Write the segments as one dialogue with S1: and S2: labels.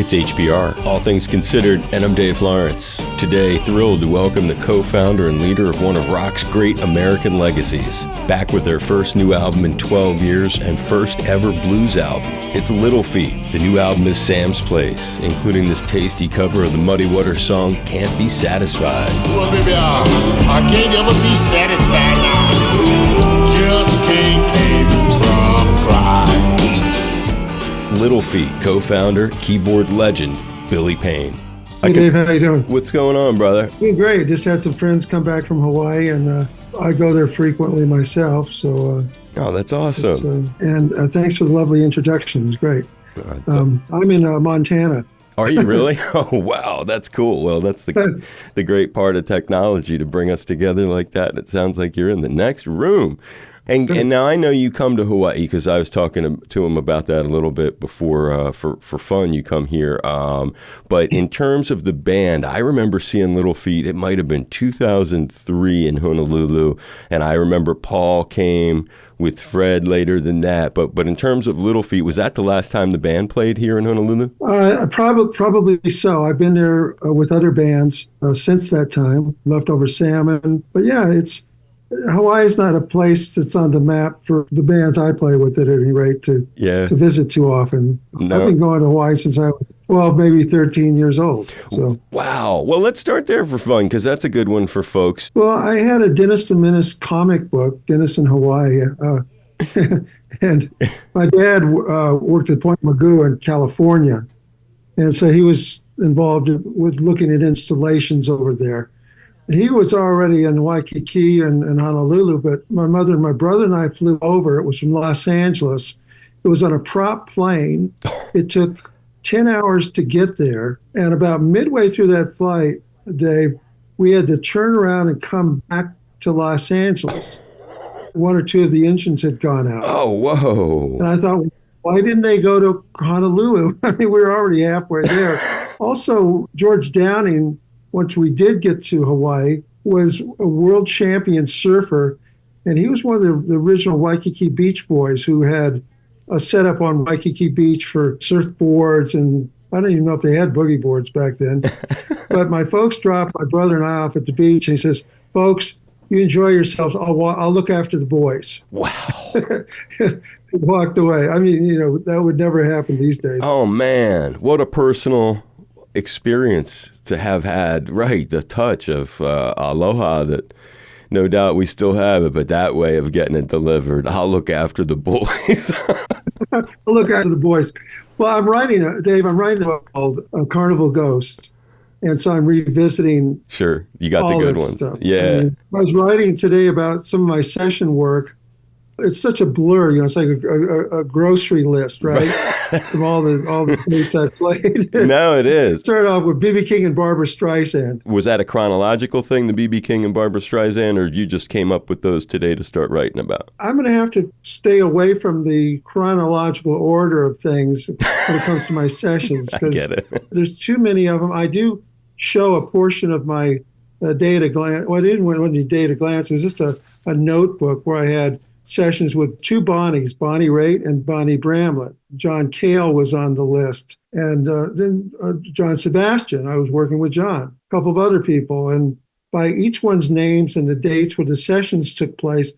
S1: It's HPR, All Things Considered, and I'm Dave Lawrence. Today, thrilled to welcome the co-founder and leader of one of rock's great American legacies. Back with their first new album in 12 years and first ever blues album. It's Little Feat. The new album is Sam's Place, including this tasty cover of the Muddy Waters song, Can't Be Satisfied.
S2: Well, baby, I can't ever be satisfied now. Just can't keep from crying.
S1: Little Feat co-founder, keyboard legend, Billy Payne.
S3: Hey Dave, how you doing?
S1: What's going on, brother?
S3: Doing great. Just had some friends come back from Hawaii, and I go there frequently myself. So,
S1: Oh, that's awesome.
S3: Thanks for the lovely introduction. It was great. I'm in Montana.
S1: Are you really? Oh, wow, that's cool. Well, that's the great part of technology to bring us together like that. It sounds like you're in the next room. And now I know you come to Hawaii because I was talking to him about that a little bit before for fun. You come here. But in terms of the band, I remember seeing Little Feat. It might have been 2003 in Honolulu. And I remember Paul came with Fred later than that. But in terms of Little Feat, was that the last time the band played here in Honolulu?
S3: Probably so. I've been there with other bands since that time, Leftover Salmon. But yeah, Hawaii is not a place that's on the map for the bands I play with at any rate to visit too often.
S1: No.
S3: I've been going to Hawaii since I was 12, maybe 13 years old. So.
S1: Wow. Well, let's start there for fun because that's a good one for folks.
S3: Well, I had a Dennis the Menace comic book, Dennis in Hawaii. And my dad worked at Point Mugu in California. And so he was involved with looking at installations over there. He was already in Waikiki and Honolulu, but my mother and my brother and I flew over. It was from Los Angeles. It was on a prop plane. It took 10 hours to get there. And about midway through that flight, Dave, we had to turn around and come back to Los Angeles. One or two of the engines had gone out.
S1: Oh, whoa.
S3: And I thought, why didn't they go to Honolulu? I mean, we were already halfway there. Also, George Downing, once we did get to Hawaii, was a world champion surfer. And he was one of the original Waikiki Beach Boys who had a setup on Waikiki Beach for surfboards. And I don't even know if they had boogie boards back then. But my folks dropped my brother and I off at the beach. And he says, folks, you enjoy yourselves. I'll look after the boys.
S1: Wow.
S3: He walked away. I mean, that would never happen these days.
S1: Oh, man. What a personal experience to have had, right, the touch of aloha that no doubt we still have it, but that way of getting it delivered. I'll look after the boys.
S3: I'll look after the boys. Well, Dave, I'm writing a book called Carnival Ghosts. And so I'm revisiting.
S1: Sure, you got the good ones.
S3: Stuff.
S1: Yeah.
S3: I was writing today about some of my session work. It's such a blur, it's like a grocery list, right? From all the dates I played.
S1: No, it is.
S3: Started off with B.B. King and Barbra Streisand.
S1: Was that a chronological thing, the B.B. King and Barbra Streisand, or you just came up with those today to start writing about?
S3: I'm going to have to stay away from the chronological order of things when it comes to my sessions.
S1: I get it.
S3: There's too many of them. I do show a portion of my day at a glance. Well, I didn't want any day at a glance. It was just a notebook where I had sessions with two Bonnies, Bonnie Raitt and Bonnie Bramlett. John Cale was on the list. And then John Sebastian, I was working with John, a couple of other people. And by each one's names and the dates where the sessions took place,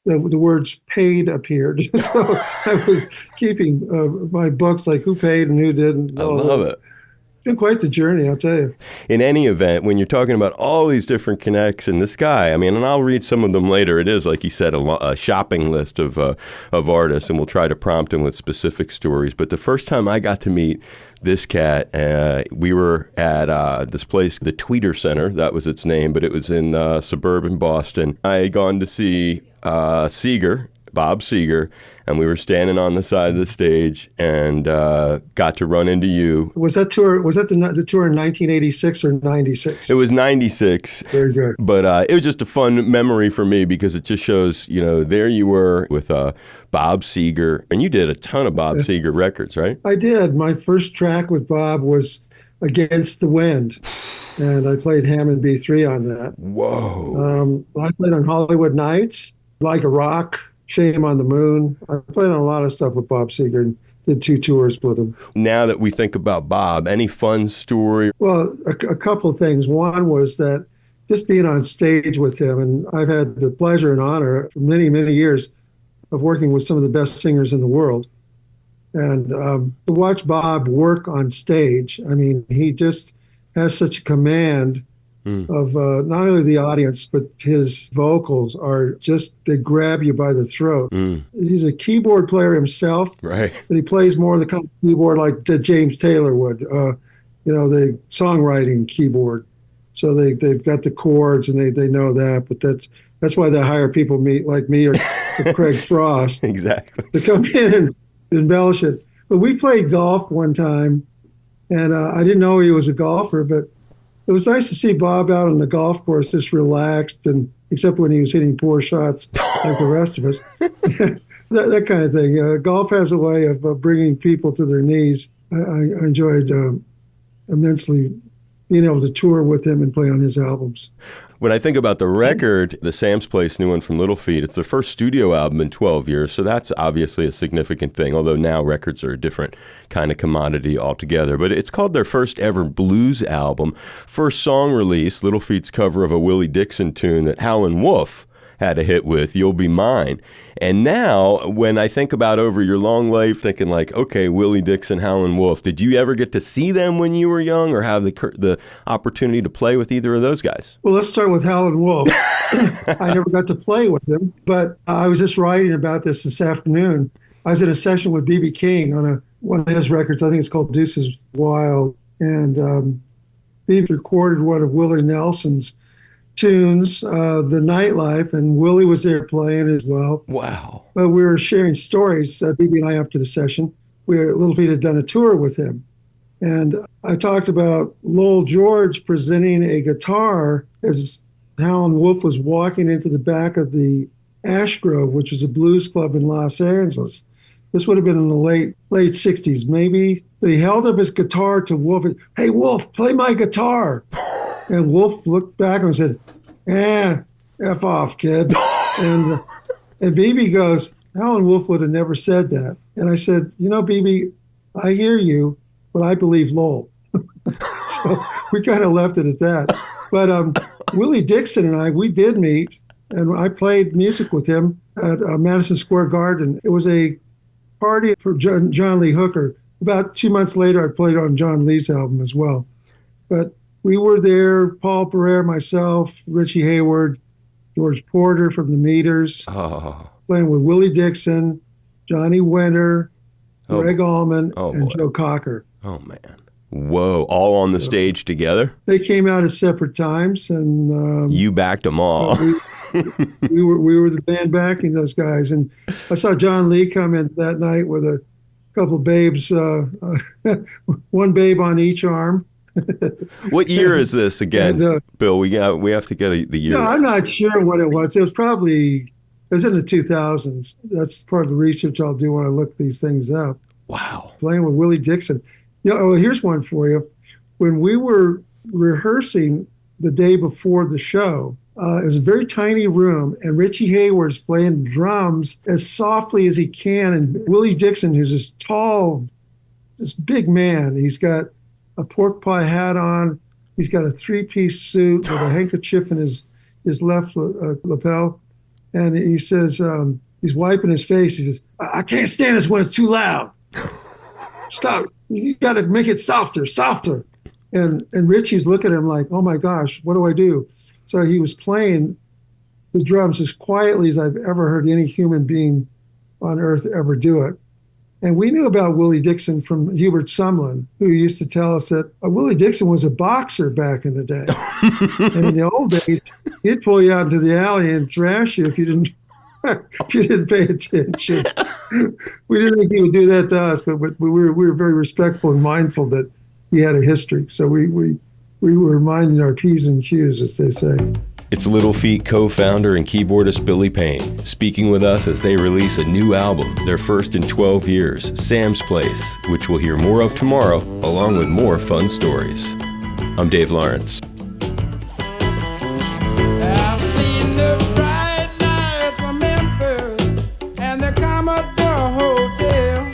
S3: the words paid appeared. So I was keeping my books like who paid and who didn't.
S1: I love it.
S3: It's been quite the journey, I'll tell you.
S1: In any event, when you're talking about all these different connects in this guy, I mean, and I'll read some of them later. It is, like you said, a shopping list of artists, and we'll try to prompt him with specific stories. But the first time I got to meet this cat, we were at this place, the Tweeter Center. That was its name, but it was in suburban Boston. I had gone to see Bob Seger, and we were standing on the side of the stage and got to run into you.
S3: Was that tour? Was that the tour in 1986 or 96?
S1: It was 96.
S3: Very good.
S1: But it was just a fun memory for me because it just shows, there you were with Bob Seger, and you did a ton of Bob Seger records, right?
S3: I did. My first track with Bob was Against the Wind, and I played Hammond B3 on that.
S1: Whoa.
S3: I played on Hollywood Nights, Like a Rock, Shame on the Moon. I played on a lot of stuff with Bob Seger. did 2 tours with him.
S1: Now that we think about Bob, any fun story?
S3: Well, a couple of things. One was that just being on stage with him, and I've had the pleasure and honor for many, many years of working with some of the best singers in the world. And to watch Bob work on stage, I mean, he just has such a command of not only the audience, but his vocals are just, they grab you by the throat. He's a keyboard player himself,
S1: Right.
S3: but he plays more of the kind of keyboard like James Taylor would, the songwriting keyboard. So they've got the chords and they know that, but that's why they hire people like me or Craig Frost
S1: Exactly.
S3: to come in and embellish it. But we played golf one time, and I didn't know he was a golfer, but it was nice to see Bob out on the golf course, just relaxed, and except when he was hitting poor shots like the rest of us. that kind of thing. Golf has a way of bringing people to their knees. I enjoyed immensely being able to tour with him and play on his albums.
S1: When I think about the record, the Sam's Place new one from Little Feat, it's their first studio album in 12 years, so that's obviously a significant thing, although now records are a different kind of commodity altogether. But it's called their first ever blues album. First song release, Little Feat's cover of a Willie Dixon tune that Howlin' Wolf had a hit with, You'll Be Mine. And now, when I think about Over Your Long Life, thinking like, okay, Willie Dixon, Howlin' Wolf, did you ever get to see them when you were young or have the opportunity to play with either of those guys?
S3: Well, let's start with Howlin' Wolf. I never got to play with him, but I was just writing about this afternoon. I was in a session with B.B. King on one of his records. I think it's called Deuces Wild. And B.B. recorded one of Willie Nelson's tunes, The Nightlife, and Willie was there playing as well.
S1: Wow.
S3: But we were sharing stories, B.B. and I, after the session. Little Feat had done a tour with him. And I talked about Lowell George presenting a guitar as Howlin' Wolf was walking into the back of the Ash Grove, which was a blues club in Los Angeles. This would have been in the late 60s, maybe. But he held up his guitar to Wolf. Hey, Wolf, play my guitar. And Wolf looked back and said, F off, kid. And BB goes, Howlin' Wolf would have never said that. And I said, BB, I hear you, but I believe Lowell. So we kind of left it at that. But Willie Dixon and I, we did meet, and I played music with him at Madison Square Garden. It was a party for John Lee Hooker. About 2 months later, I played on John Lee's album as well. But we were there, Paul Pereira, myself, Richie Hayward, George Porter from the Meters, playing with Willie Dixon, Johnny Winter, Greg Allman, and Joe Cocker.
S1: Oh, man. Whoa, all on the stage together?
S3: They came out at separate times, and
S1: you backed them all.
S3: We were the band backing those guys. And I saw John Lee come in that night with a couple of babes, one babe on each arm.
S1: What year is this again, Bill? We have to get the year.
S3: No, I'm not sure what it was. It was in the 2000s. That's part of the research I'll do when I look these things up.
S1: Wow.
S3: Playing with Willie Dixon. Here's one for you. When we were rehearsing the day before the show, it was a very tiny room, and Richie Hayward's playing drums as softly as he can. And Willie Dixon, who's this tall, this big man, he's got a pork pie hat on. He's got a 3-piece suit with a handkerchief in his left lapel. And he says, he's wiping his face. He says, I can't stand this when it's too loud. Stop. You got to make it softer. And Richie's looking at him like, oh my gosh, what do I do? So he was playing the drums as quietly as I've ever heard any human being on earth ever do it. And we knew about Willie Dixon from Hubert Sumlin, who used to tell us that Willie Dixon was a boxer back in the day. And in the old days, he'd pull you out into the alley and thrash you if you didn't pay attention. We didn't think he would do that to us, but we were very respectful and mindful that he had a history. So we were minding our P's and Q's, as they say.
S1: It's Little Feat co-founder and keyboardist Billy Payne, speaking with us as they release a new album, their first in 12 years, Sam's Place, which we'll hear more of tomorrow, along with more fun stories. I'm Dave Lawrence.
S4: I've seen the bright lights of Memphis and the Commodore Hotel.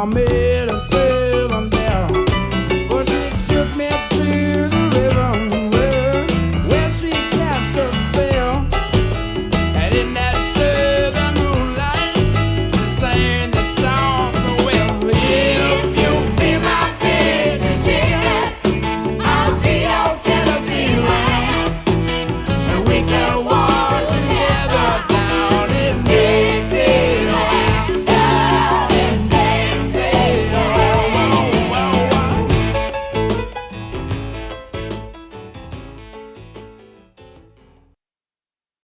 S4: army.